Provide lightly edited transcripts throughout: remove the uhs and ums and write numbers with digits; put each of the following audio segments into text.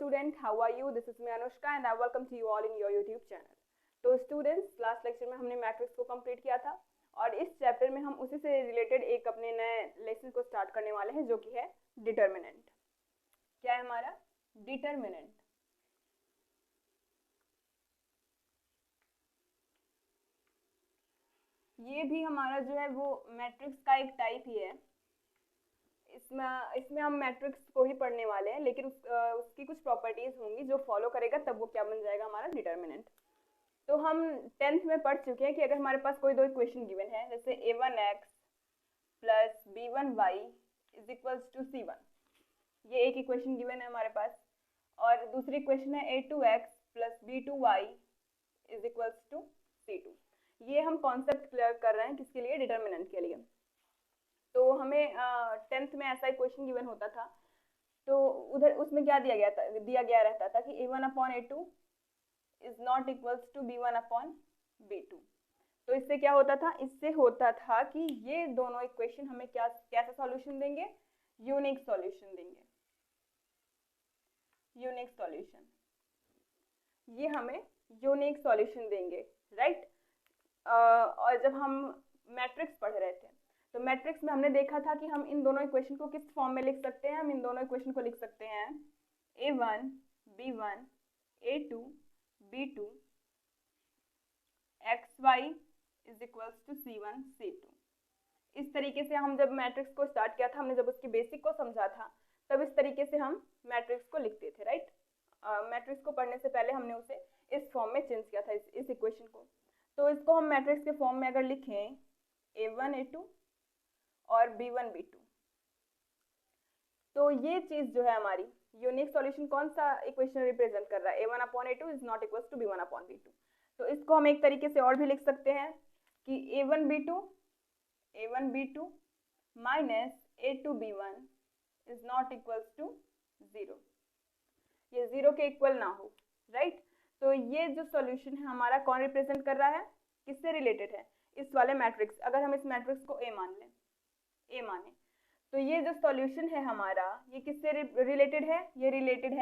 student, how are you? This is me Anushka and I welcome to you all in your YouTube channel. तो students, last lecture में हमने matrix को complete किया था और इस चैप्टर में हम उसी से रिलेटेड एक अपने नए लेसन को स्टार्ट करने वाले हैं, जो कि है डिटर्मिनेंट। क्या है हमारा डिटर्मिनेंट? ये भी हमारा जो है वो मैट्रिक्स का एक टाइप ही है। इसमें हम मैट्रिक्स को ही पढ़ने वाले हैं, लेकिन उसकी कुछ प्रॉपर्टीज होंगी जो फॉलो करेगा तब वो क्या बन जाएगा हमारा डिटर्मिनेंट। तो हम 10th में पढ़ चुके हैं कि अगर हमारे पास कोई दो इक्वेशन गिवन है, जैसे a1x plus b1y is equals to c1, ये एक इक्वेशन गिवन है हमारे पास, और दूसरी इक्वेशन है a2x plus b2y is equals to c2। ये हम कॉन्सेप्ट क्लियर कर रहे हैं किसके लिए? डिटर्मिनेंट के लिए। तो हमें 10th में ऐसा इक्वेशन गिवन होता था, तो उधर उसमें क्या दिया गया रहता था कि a1/a2 is not equals to b1/b2। तो इससे क्या होता था? इससे होता था कि ये दोनों इक्वेशन हमें कैसा सॉल्यूशन देंगे? यूनिक सॉल्यूशन देंगे। यूनिक सॉल्यूशन, ये हमें यूनिक सॉल्यूशन देंगे, राइट। और जब हम मैट्रिक्स पढ़ रहे थे तो मैट्रिक्स में हमने देखा था कि हम इन दोनों इक्वेशन को किस फॉर्म में लिख सकते हैं। हम इन दोनों इक्वेशन को लिख सकते हैं a1 b1 a2 b2 xy is equals to c1 c2। इस तरीके से हम जब मैट्रिक्स को स्टार्ट किया था, हमने जब उसकी बेसिक को समझा था, तब इस तरीके से हम मैट्रिक्स को लिखते थे, राइट। मैट्रिक्स को पढ़ने से पहले हमने उसे इस फॉर्म में चेंज किया था, इस इक्वेशन को। तो इसको हम मैट्रिक्स के फॉर्म में अगर लिखें a1 a2 और b1 b2, तो ये चीज जो है हमारी यूनिक सॉल्यूशन कौन सा इक्वेशन रिप्रेजेंट कर रहा है? a1/a2 is not equals to b1/b2। तो इसको हम एक तरीके से और भी लिख सकते हैं कि a1 b2 minus a2 b1 is not equals to 0। ये 0 के इक्वल ना हो, राइट। तो ये जो सॉल्यूशन है हमारा कौन रिप्रेजेंट कर रहा है? किससे रिलेटेड है? इस वाले मैट्रिक्स। अगर हम इस मैट्रिक्स को A माने, तो ये जो सॉल्यूशन है हमारा, ये किससे रिलेटेड है? ये रिलेटेड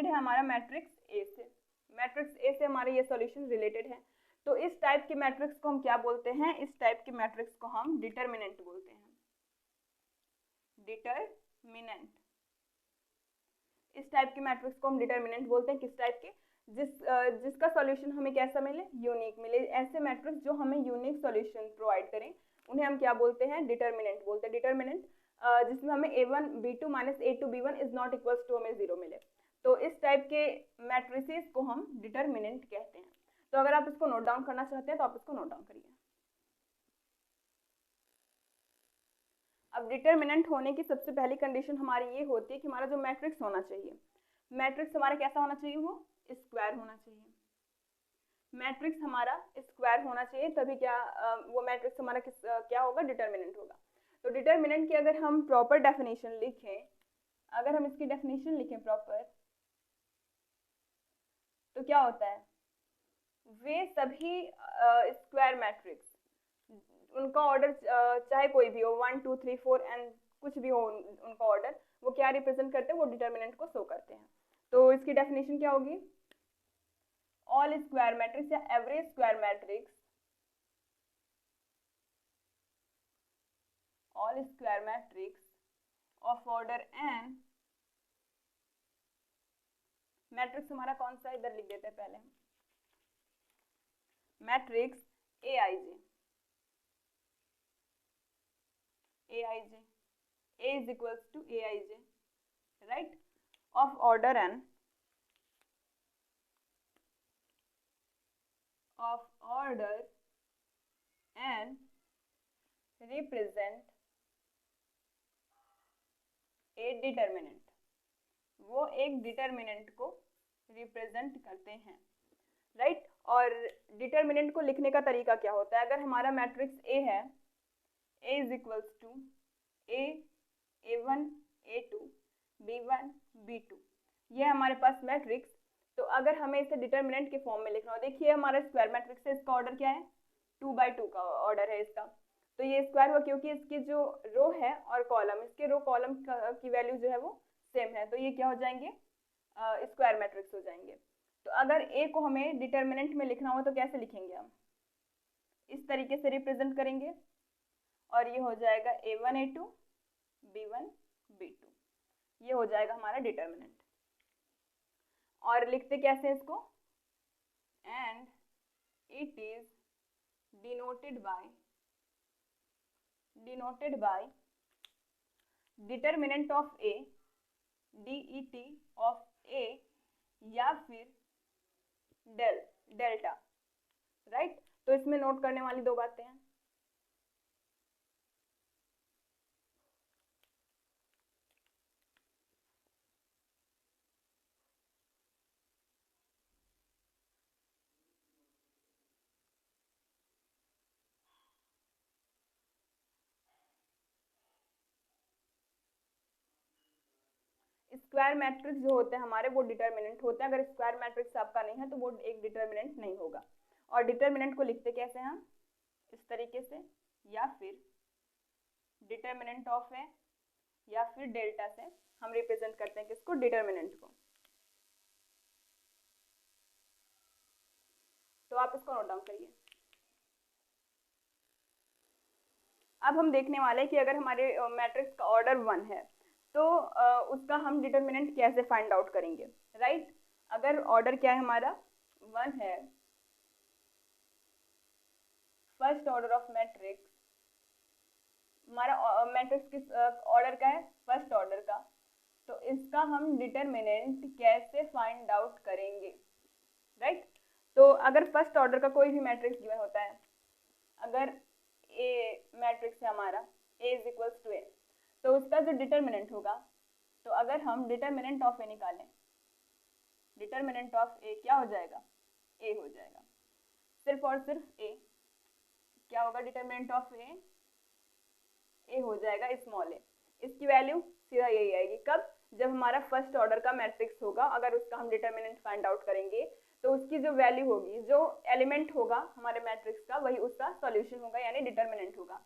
है हमारा मैट्रिक्स A से। मैट्रिक्स A से हमारा ये सॉल्यूशन रिलेटेड है। तो इस टाइप के मैट्रिक्स को हम क्या बोलते हैं? इस टाइप के मैट्रिक्स को हम डिटर्मिनेंट बोलते हैं। डिटर्मिनेंट, इस टाइप के मैट्रिक्स को हम डिटर्मिनेंट बोलते हैं। किस टाइप के? जिसका सॉल्यूशन हमें कैसा मिले? यूनिक मिले। ऐसे मैट्रिक्स जो हमें यूनिक सॉल्यूशन प्रोवाइड करें, उन्हें हम क्या बोलते हैं? डिटर्मिनेंट बोलते हैं। डिटर्मिनेंट जिसमें हमें a1 b2 minus a2 b1 is not equals to हमें 0 मिले, तो इस टाइप के मैट्रिसेस को हम डिटर्मिनेंट कहते हैं। तो अगर आप इसको नोट डाउन करना चाहते हैं तो आप इसको नोट डाउन करिए। अब डिटर्मिनेंट होने की सबसे पहली कंडीशन हमारी ये होती है कि हमारा जो मैट्रिक्स होना चाहिए, मैट्रिक्स हमारा कैसा होना चाहिए? वो स्क्वायर होना चाहिए। मैट्रिक्स हमारा स्क्वायर होना चाहिए, तभी क्या वो मैट्रिक्स हमारा क्या होगा? डिटर्मिनेंट होगा। तो डिटर्मिनेंट की अगर हम प्रॉपर डेफिनेशन लिखें, अगर हम इसकी डेफिनेशन लिखें प्रॉपर, तो क्या होता है? वे सभी स्क्वायर मैट्रिक्स, उनका ऑर्डर चाहे कोई भी हो, 1 2 3 4 एंड कुछ भी हो उनका ऑर्डर, वो क्या रिप्रेजेंट करते हैं? वो डिटर्मिनेंट को शो करते हैं। तो इसकी डेफिनेशन क्या होगी? ऑल स्क्वायर मैट्रिक्स या every square matrix, all square matrix of order n, matrix हमारा कौन सा? इधर लिख देते हैं पहले, matrix aij, A is equals to aij, right, of order n, represent a determinant, वो एक डिटर्मिनेंट को रिप्रेजेंट करते हैं, राइट। और डिटर्मिनेंट को लिखने का तरीका क्या होता है? अगर हमारा मैट्रिक्स A है, A is equals to a1 a2 b1 b2, ये हमारे पास मैट्रिक्स। तो अगर हमें इसे डिटर्मिनेंट के फॉर्म में लिखना हो, देखिए हमारा स्क्वायर मैट्रिक्स है, इसका ऑर्डर क्या है? 2/2 का ऑर्डर है इसका। तो ये स्क्वायर हुआ क्योंकि इसकी जो रो है और कॉलम, इसके रो कॉलम की वैल्यू जो है वो सेम है, तो ये क्या हो जाएंगे, स्क्वायर मैट्रिक्स हो जाएंगे। तो अगर ए को हमें डिटर्मिनेंट में लिखना हो तो कैसे लिखेंगे हम, इस तरीके से रिप्रेजेंट करेंगे, और ये हो जाएगा A1 A2 B1 B2, ये हो जाएगा हमारा डिटर्मिनेंट। और लिखते कैसे हैं इसको, and it is denoted by determinant of A, DET of A, या फिर डेल्टा, राइट। तो इसमें नोट करने वाली दो बातें हैं। स्क्वायर मैट्रिक्स जो होते हैं हमारे वो डिटर्मिनेंट होते हैं, अगर स्क्वायर मैट्रिक्स आपका नहीं है तो वो एक डिटर्मिनेंट नहीं होगा। और डिटर्मिनेंट को लिखते कैसे हैं हम, इस तरीके से, या फिर डिटर्मिनेंट ऑफ है, या फिर डेल्टा से हम रिप्रेजेंट करते हैं किसको, डिटर्मिनेंट को। तो आप इसको नोट डाउन करिए। अब हम देखने वाले हैं कि अगर हमारे मैट्रिक्स का ऑर्डर 1 है तो उसका हम डिटर्मिनेंट कैसे फाइंड आउट करेंगे, राइट। अगर ऑर्डर क्या है हमारा 1 है, फर्स्ट ऑर्डर ऑफ मैट्रिक्स, हमारा मैट्रिक्स किस ऑर्डर का है, फर्स्ट ऑर्डर का, तो इसका हम डिटर्मिनेंट कैसे फाइंड आउट करेंगे, राइट। तो अगर फर्स्ट ऑर्डर का कोई भी मैट्रिक्स गिवन होता है, अगर ए मैट्रिक्स है हमारा A इज इक्वल्स टू ए, तो उसका जो डिटर्मिनेंट होगा, तो अगर हम डिटर्मिनेंट ऑफ ए निकालें, डिटर्मिनेंट ऑफ ए क्या हो जाएगा, ए हो जाएगा, सिर्फ और सिर्फ ए। क्या होगा डिटर्मिनेंट ऑफ ए हो जाएगा स्मॉल ए। इसकी वैल्यू सीधा यही आएगी, कब, जब हमारा फर्स्ट ऑर्डर का मैट्रिक्स होगा, अगर उसका हम डिटर्मिनेंट फाइंड आउट करेंगे तो उसकी जो वैल्यू होगी, जो एलिमेंट होगा हमारे मैट्रिक्स का, वही उसका सॉल्यूशन होगा, यानी डिटर्मिनेंट होगा।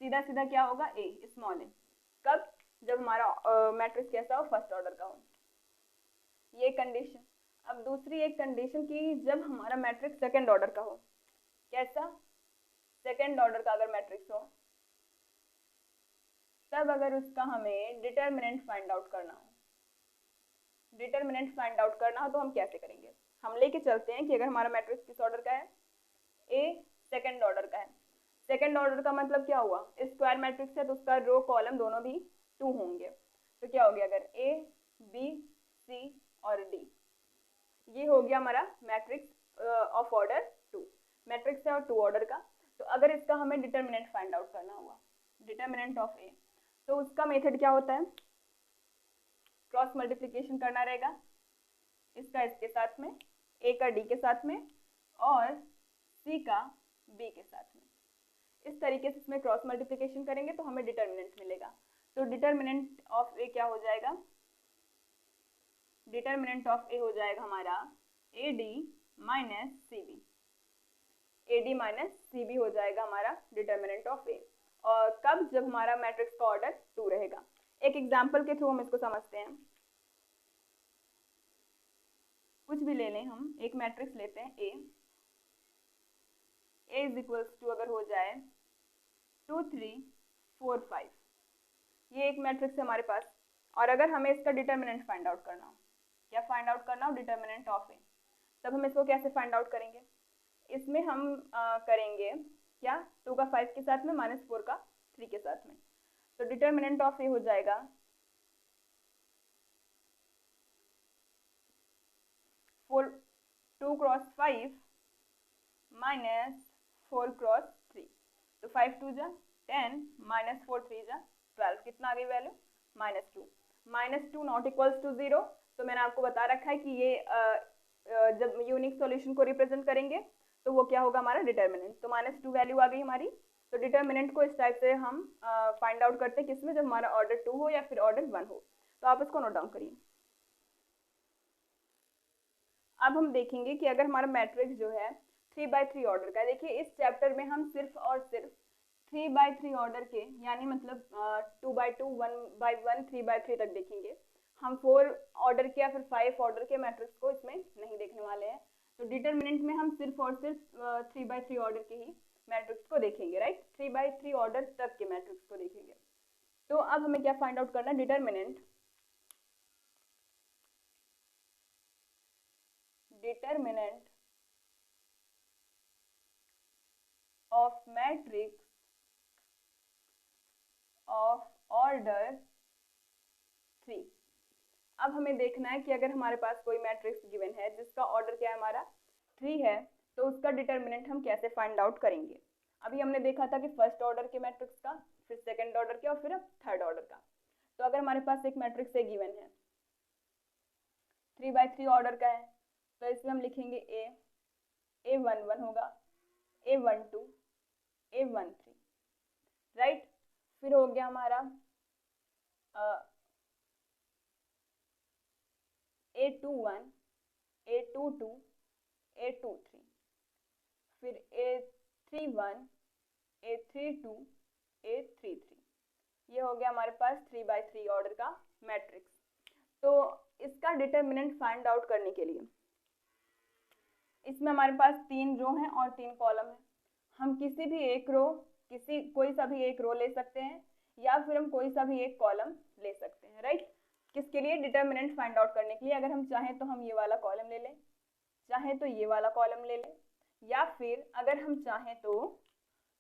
सीधा सीधा क्या होगा, ए स्मॉल ए, कब, जब हमारा मैट्रिक्स कैसा हो, फर्स्ट ऑर्डर का हो। ये कंडीशन। अब दूसरी एक कंडीशन की, जब हमारा मैट्रिक्स सेकंड ऑर्डर का हो, कैसा, सेकंड ऑर्डर का अगर मैट्रिक्स हो, तब अगर उसका हमें डिटर्मिनेंट फाइंड आउट करना हो, डिटर्मिनेंट फाइंड आउट करना हो तो हम कैसे करेंगे, हम लेके चलते हैं कि अगर हमारा मैट्रिक्स किस ऑर्डर का है, ए सेकंड ऑर्डर का है। सेकंड ऑर्डर का मतलब क्या हुआ, स्क्वायर मैट्रिक्स है तो उसका रो कॉलम दोनों भी 2 होंगे, तो क्या हो गया, अगर ए बी सी और डी, ये हो गया हमारा मैट्रिक्स ऑफ ऑर्डर 2, मैट्रिक्स है और 2 ऑर्डर का। तो अगर इसका हमें डिटर्मिनेंट फाइंड आउट करना हुआ, डिटर्मिनेंट ऑफ ए, तो उसका मेथड क्या होता है, क्रॉस मल्टीप्लिकेशन करना रहेगा, इसका इसके साथ में, ए का डी के साथ में, और सी का बी के साथ में। इस तरीके से इसमें क्रॉस मल्टीप्लिकेशन करेंगे तो हमें डिटर्मिनेंट मिलेगा। तो डिटर्मिनेंट ऑफ ए क्या हो जाएगा, डिटर्मिनेंट ऑफ ए हो जाएगा हमारा A D minus C B, A D minus C B हो जाएगा हमारा डिटर्मिनेंट ऑफ ए। और कब, जब हमारा मैट्रिक्स का ऑर्डर 2 रहेगा। एक एग्जांपल के थ्रू हम इसको समझते हैं। कुछ भी ले लें, हम एक मैट्रिक्स लेते हैं ए इज इक्वल्स टू अगर हो जाए 2 3 4 5, ये एक मैट्रिक्स है हमारे पास, और अगर हमें इसका डिटर्मिनेंट फाइंड आउट करना हो, क्या फाइंड आउट करना हो, डिटर्मिनेंट ऑफ ए, तब हम इसको कैसे फाइंड आउट करेंगे, इसमें हम करेंगे क्या, 2 का 5 के साथ में माइनस 4 का 3 के साथ में, तो डिटर्मिनेंट ऑफ ए हो जाएगा 2 क्रॉस 5 माइनस 4 क्रॉस 3, तो 5 2 जा 10 माइनस 4 3 जा 12, कितना आ गई वैल्यू, -2 नॉट इक्वल्स टू 0। तो मैंने आपको बता रखा है कि ये जब यूनिक सॉल्यूशन को रिप्रेजेंट करेंगे तो वो क्या होगा हमारा डिटर्मिनेंट, तो -2 वैल्यू आ गई हमारी। तो डिटर्मिनेंट को इस टाइप से हम फाइंड आउट करते हैं, किसमें, जब हमारा ऑर्डर 2 हो या फिर ऑर्डर 1 हो। तो आप इसको नोट डाउन करिए। अब हम देखेंगे कि अगर हमारा मैट्रिक्स जो है 3 by 3 ऑर्डर का है, देखिए इस चैप्टर में हम सिर्फ और सिर्फ 3/3 ऑर्डर के, यानी मतलब 2/2, 1/1, 3/3 तक देखेंगे हम। 4 ऑर्डर के या फिर 5 ऑर्डर के मैट्रिक्स को इसमें नहीं देखने वाले हैं। तो डिटरमिनेंट में हम सिर्फ और सिर्फ 3/3 ऑर्डर के ही मैट्रिक्स को देखेंगे, राइट। 3/3 ऑर्डर तक के मैट्रिक्स को देखेंगे। तो अब हमें क्या फाइंड आउट करना है, determinant of matrix of order 3। अब हमें देखना है कि अगर हमारे पास कोई मैट्रिक्स गिवन है जिसका ऑर्डर क्या है, हमारा 3 है, तो उसका डिटरमिनेंट हम कैसे फाइंड आउट करेंगे। अभी हमने देखा था कि फर्स्ट ऑर्डर के मैट्रिक्स का, फिर सेकंड ऑर्डर के, और फिर अब थर्ड ऑर्डर का। तो अगर हमारे पास एक मैट्रिक्स ए गिवन है, 3/3 ऑर्डर का है, तो इसमें हम लिखेंगे A11 होगा, A12, A13, राइट। फिर हो गया हमारा A21, A22, A23, फिर A31, A32, A33। ये हो गया हमारे पास 3/3 ऑर्डर का मैट्रिक्स। तो इसका डिटरमिनेंट फाइंड आउट करने के लिए इसमें हमारे पास 3 रो हैं और 3 कॉलम है। हम किसी भी एक रो, कोई सा भी एक रो ले सकते हैं, या फिर हम कोई सा भी एक कॉलम ले सकते हैं, राइट। किसके लिए, डिटरमिनेंट फाइंड आउट करने के लिए। अगर हम चाहें तो हम ये वाला कॉलम ले लें, चाहें तो ये वाला कॉलम ले लें, या फिर अगर हम चाहें तो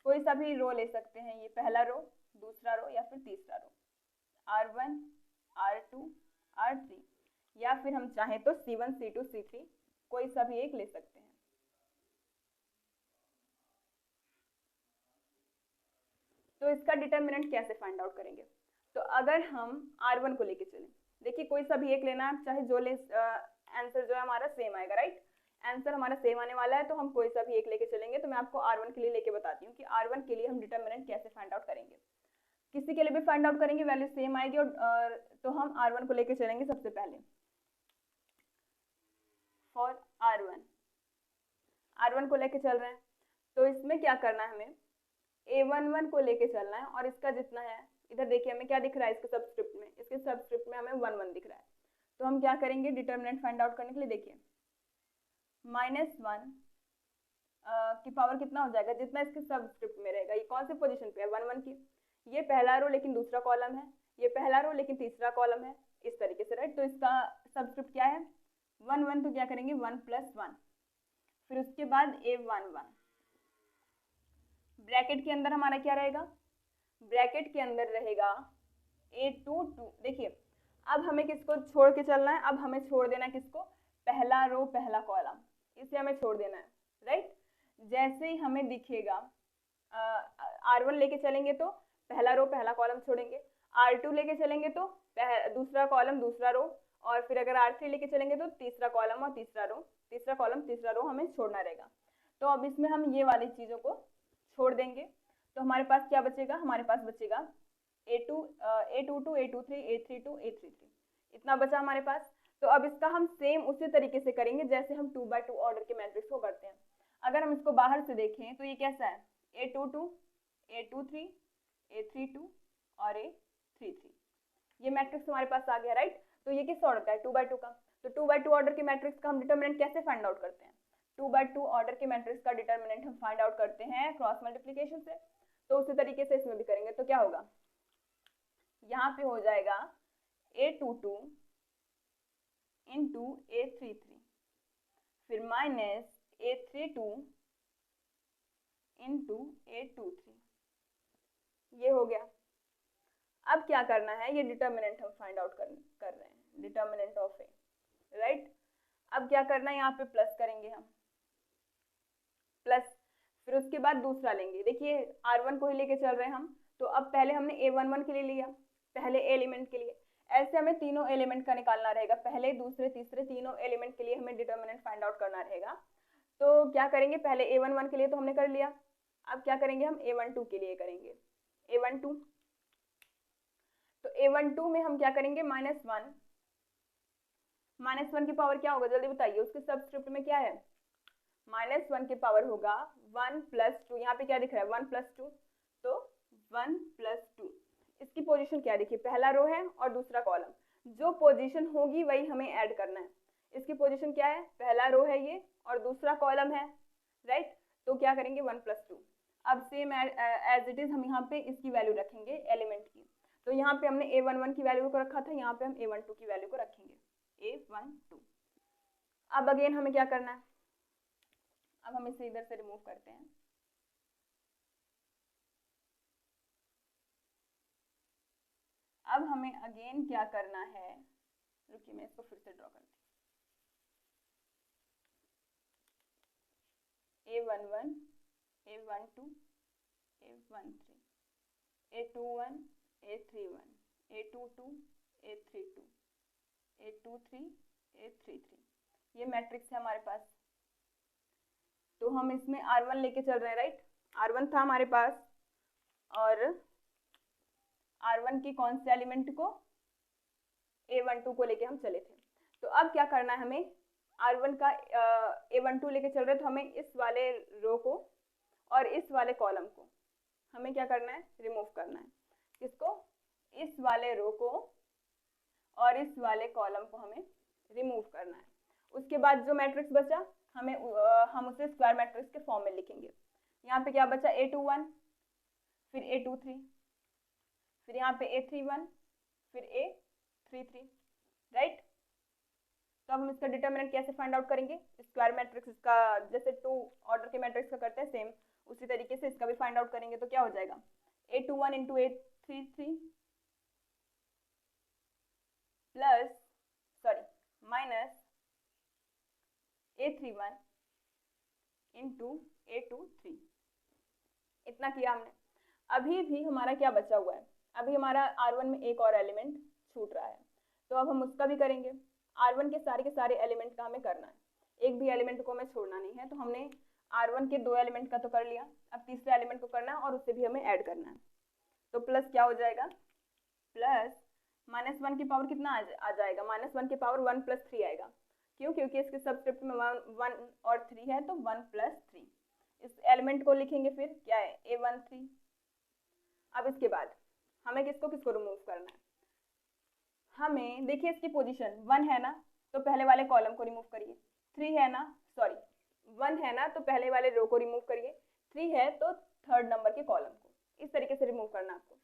कोई सा भी रो ले सकते हैं, ये पहला रो, दूसरा रो, या फिर तीसरा रो, R1, R2, R3, या फिर हम चाहें तो C1, C2, C3 कोई सा भी एक ले सकते हैं। तो इसका डिटरमिनेंट कैसे फाइंड आउट करेंगे। तो अगर हम R1 को लेके चलें, देखिए कोई सा भी एक लेना है, चाहे जो ले, आंसर जो है हमारा सेम आएगा, राइट। आंसर हमारा सेम आने वाला है, तो हम कोई सा भी एक लेके चलेंगे। तो मैं आपको R1 के लिए लेके बताती हूँ कि R1 के लिए हम डिटरमिनेंट कैसे फाइंड आउट करेंगे। किसी के लिए भी फाइंड आउट करेंगे, वैल्यू सेम आएगी, और तो हम R1 को लेके चलेंगे सबसे पहले। फॉर R1 को लेके चल रहे हैं, तो इसमें क्या करना है, हमें A11 को लेके चलना है, और इसका जितना है, इधर देखिए हमें क्या दिख रहा है, इसके सबस्क्रिप्ट में, हमें 1 दिख रहा है। तो हम क्या करेंगे डिटरमिनेंट फाइंड आउट करने के लिए, देखिए -1 की पावर कितना हो जाएगा, जितना इसके सबस्क्रिप्ट में रहेगा। ये कौन सी पोजीशन पे है, 1 की। ये पहला रो लेकिन दूसरा कॉलम है, ये पहला रो लेकिन तीसरा कॉलम है, इस तरीके से, राइट। तो इसका सबस्क्रिप्ट क्या है, 1 तो क्या करेंगे 1 + 1, फिर उसके बाद A11, ब्रैकेट के अंदर हमारा क्या रहेगा, ब्रैकेट के अंदर रहेगा A22। देखिए अब हमें किसको छोड़ के चलना है, अब हमें छोड़ देना है किसको, पहला रो पहला कॉलम, इसे हमें छोड़ देना है, राइट। जैसे ही हमें दिखेगा R1 लेके चलेंगे तो पहला रो पहला कॉलम छोड़ेंगे, R2 लेके चलेंगे तो दूसरा कॉलम दूसरा रो, और फिर अगर R3 लेके चलेंगे तो तीसरा कॉलम और तीसरा रो, तीसरा कॉलम तीसरा रो हमें छोड़ना रहेगा। तो अब इसमें हम ये वाली चीज़ों को छोड़ देंगे, तो हमारे पास क्या बचेगा, हमारे पास बचेगा A22, A23, A32, A33, इतना बचा हमारे पास। तो अब इसका हम सेम उसी तरीके से करेंगे जैसे हम 2/2 ऑर्डर के मैट्रिक्स को करते हैं। अगर हम इसको बाहर से देखें तो ये कैसा है, A22, A23, A32 और A33, ये मैट्रिक्स हमारे पास आ गया, राइट। तो ये किस ऑर्डर का है, 2/2 का। तो 2/2 ऑर्डर के मैट्रिक्स का हम डिटरमिनेंट कैसे फाइंड आउट करते हैं, 2/2 ऑर्डर के मैट्रिक्स का डिटरमिनेंट हम फाइंड आउट करते हैं क्रॉस मल्टीप्लिकेशन से। तो उसी तरीके से इसमें भी करेंगे। तो क्या होगा, यहाँ पे हो जाएगा A22 इंटू A33, फिर -A32 इंटू A23, ये हो गया। अब क्या करना है, ये डिटरमिनेंट हम फाइंड आउट कर रहे हैं, डिटरमिनेंट ऑफ ए, राइट। अब क्या करना है, यहाँ पे प्लस करेंगे हम, प्लस, फिर उसके बाद दूसरा लेंगे। देखिए R1 को ही लेके चल रहे हैं हम, तो अब पहले हमने A11 के लिए लिया, पहले एलिमेंट के लिए, ऐसे हमें तीनों एलिमेंट का निकालना रहेगा, पहले दूसरे तीसरे तीनों एलिमेंट के लिए हमें डिटरमिनेंट फाइंड आउट करना रहेगा। तो क्या करेंगे, पहले A11 के लिए तो हमने कर लिया, अब क्या करेंगे हम A12 के लिए करेंगे, A12। तो A12 में हम क्या करेंगे, -1 की पावर क्या होगा, जल्दी बताइए, उसके सबस्क्रिप्ट में क्या है, -1 की पावर होगा 1 + 2, यहाँ पे क्या दिख रहा है 1 + 2, तो 1 + 2। इसकी पोजीशन क्या देखिए, पहला रो है और दूसरा कॉलम, जो पोजीशन होगी वही हमें ऐड करना है। इसकी पोजीशन क्या है, पहला रो है ये और दूसरा कॉलम है, राइट। तो क्या करेंगे 1 + 2। अब सेम एज इट इज हम यहाँ पे इसकी वैल्यू रखेंगे एलिमेंट की। तो यहाँ पे हमने a11 की वैल्यू को रखा था, यहाँ पे हम a12 की वैल्यू को रखेंगे a12। अब अगेन हमें क्या करना है, अब हम इसे इधर से रिमूव करते हैं। अब हमें अगेन क्या करना है, रुकिए मैं इसको फिर से ड्रॉ करती हूँ। a11, a12, a13, a21, a31, a22, a32, a23, a33, ये मैट्रिक्स है हमारे पास। तो हम इसमें R1 लेके चल रहे हैं, राइट। R1 था हमारे पास और R1 की कौन से एलिमेंट को, a12 को लेके हम चले थे। तो अब क्या करना है हमें, R1 का a12 लेके चल रहे हैं, तो हमें इस वाले रो को और इस वाले कॉलम को हमें क्या करना है, रिमूव करना है। किसको, इस वाले रो को और इस वाले कॉलम को हमें रिमूव करना है। उसके बाद जो मैट्रिक्स बचा हम उसे स्क्वायर मैट्रिक्स के फॉर्म में लिखेंगे। यहाँ पे क्या बचा, a21, फिर a23, फिर यहाँ पे a31, फिर a33, राइट। तो अब हम इसका डिटरमिनेंट कैसे फाइंड आउट करेंगे, स्क्वायर मैट्रिक्स का जैसे 2 ऑर्डर के मैट्रिक्स का करते हैं सेम उसी तरीके से इसका भी फाइंड आउट करेंगे। तो क्या हो जाएगा, a21 into a33 plus minus a31 into a23। इतना किया हमने। अभी भी हमारा क्या बचा हुआ है, अभी हमारा R1 में एक और एलिमेंट छूट रहा है, तो अब हम उसका भी करेंगे। R1 के सारे एलिमेंट का हमें करना है, एक भी एलिमेंट को हमें छोड़ना नहीं है। तो हमने R1 के 2 एलिमेंट का तो कर लिया, अब तीसरे एलिमेंट को करना है और उसे भी हमें ऐड करना है। तो प्लस क्या हो जाएगा, प्लस -1 की पावर कितना आ जाएगा, -1 की पावर 1 + 3 आएगा। क्यों, क्योंकि इसके सबस्क्रिप्ट में 1 और 3 है, तो 1 + 3। इस एलिमेंट को लिखेंगे फिर क्या है, a13। अब इसके बाद हमें किसको किसको रिमूव करना है, हमें देखिए इसकी पोजीशन 1 है ना, तो पहले वाले कॉलम को रिमूव करिए। 3 है ना, 1 है ना, तो पहले वाले रो को रिमूव करिए। 3 है तो थर्ड नंबर के कॉलम को। इस तरीके से रिमूव करना आपको।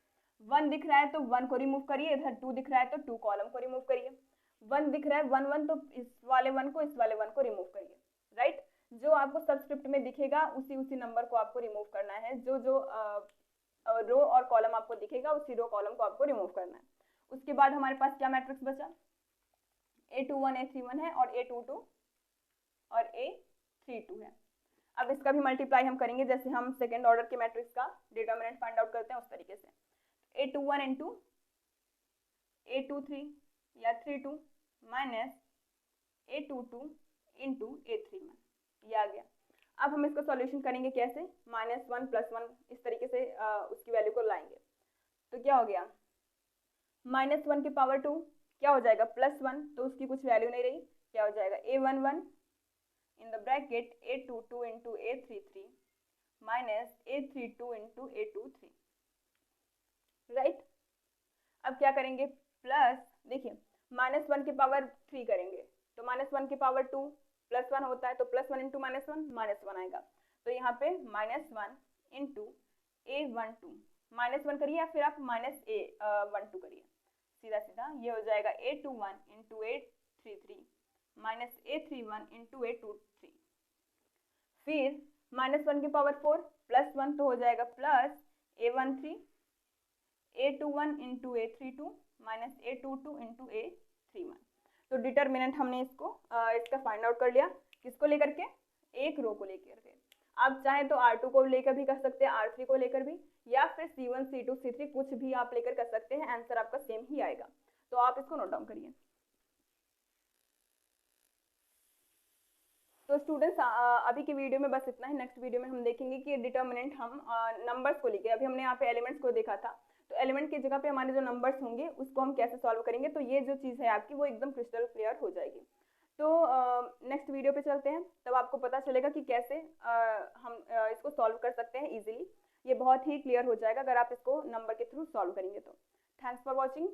1 दिख रहा है तो 1 को रिमूव करिए, इधर 2 दिख रहा है तो 2 कॉलम को रिमूव करिए। 1 दिख रहा है 1 1, तो इस वाले 1 को इस वाले 1 को रिमूव करिए, राइट। जो आपको सबस्क्रिप्ट में दिखेगा उसी नंबर को आपको रिमूव करना है। जो रो और कॉलम आपको दिखेगा उसी रो कॉलम को आपको रिमूव करना है। उसके बाद हमारे पास क्या मैट्रिक्स बचा, a21 a31 है और a22 और a32 है। अब इसका भी मल्टीप्लाई हम करेंगे जैसे हम सेकेंड ऑर्डर के मैट्रिक्स का डिटरमिनेंट फाइंड आउट करते हैं उस तरीके से। a21 इंटू a23 या 32 माइनस a22 इंटू a31, ये आ गया। अब हम इसका सॉल्यूशन करेंगे कैसे, -1 + 1 इस तरीके से उसकी वैल्यू को लाएंगे। तो क्या हो गया, -1 की पावर 2 क्या हो जाएगा, +1, तो उसकी कुछ वैल्यू नहीं रही। क्या हो जाएगा, a11 in the bracket a22 into a33 minus a32 into a23, right. अब क्या करेंगे, प्लस देखिए -1 की पावर 3 करेंगे तो -1 की पावर 2 +1 होता है, तो +1 इंटू -1 आएगा। तो यहाँ पे -1 इंटू a12 -1 करिए या फिर आप -a12 करिए, सीधा सीधा ये हो जाएगा a21 into a33 minus a31 into a23। फिर -1 की पावर 4 +1 तो हो जाएगा plus a13 a21 into a32 minus a22 into a31। तो डिटरमिनेंट हमने इसका फाइंड आउट कर लिया, किसको लेकर के, एक रो को लेकर के। आप चाहे तो R2 को लेकर भी कर सकते हैं, R3 को लेकर भी, या फिर C1 C2 C3 कुछ भी आप लेकर कर सकते हैं, आंसर आपका सेम ही आएगा। तो आप इसको नोट डाउन करिए। तो स्टूडेंट्स अभी की वीडियो में बस इतना ही। नेक्स्ट वीडियो में हम देखेंगे कि डिटरमिनेंट हम नंबर्स को लेके, अभी हमने यहाँ पे एलिमेंट्स को देखा था, तो एलिमेंट की जगह पे हमारे जो नंबर्स होंगे उसको हम कैसे सॉल्व करेंगे। तो ये जो चीज़ है आपकी वो एकदम क्रिस्टल क्लियर हो जाएगी। तो नेक्स्ट वीडियो पे चलते हैं, तब आपको पता चलेगा कि कैसे हम इसको सॉल्व कर सकते हैं इजीली। ये बहुत ही क्लियर हो जाएगा अगर आप इसको नंबर के थ्रू सॉल्व करेंगे तो। Thanks for watching.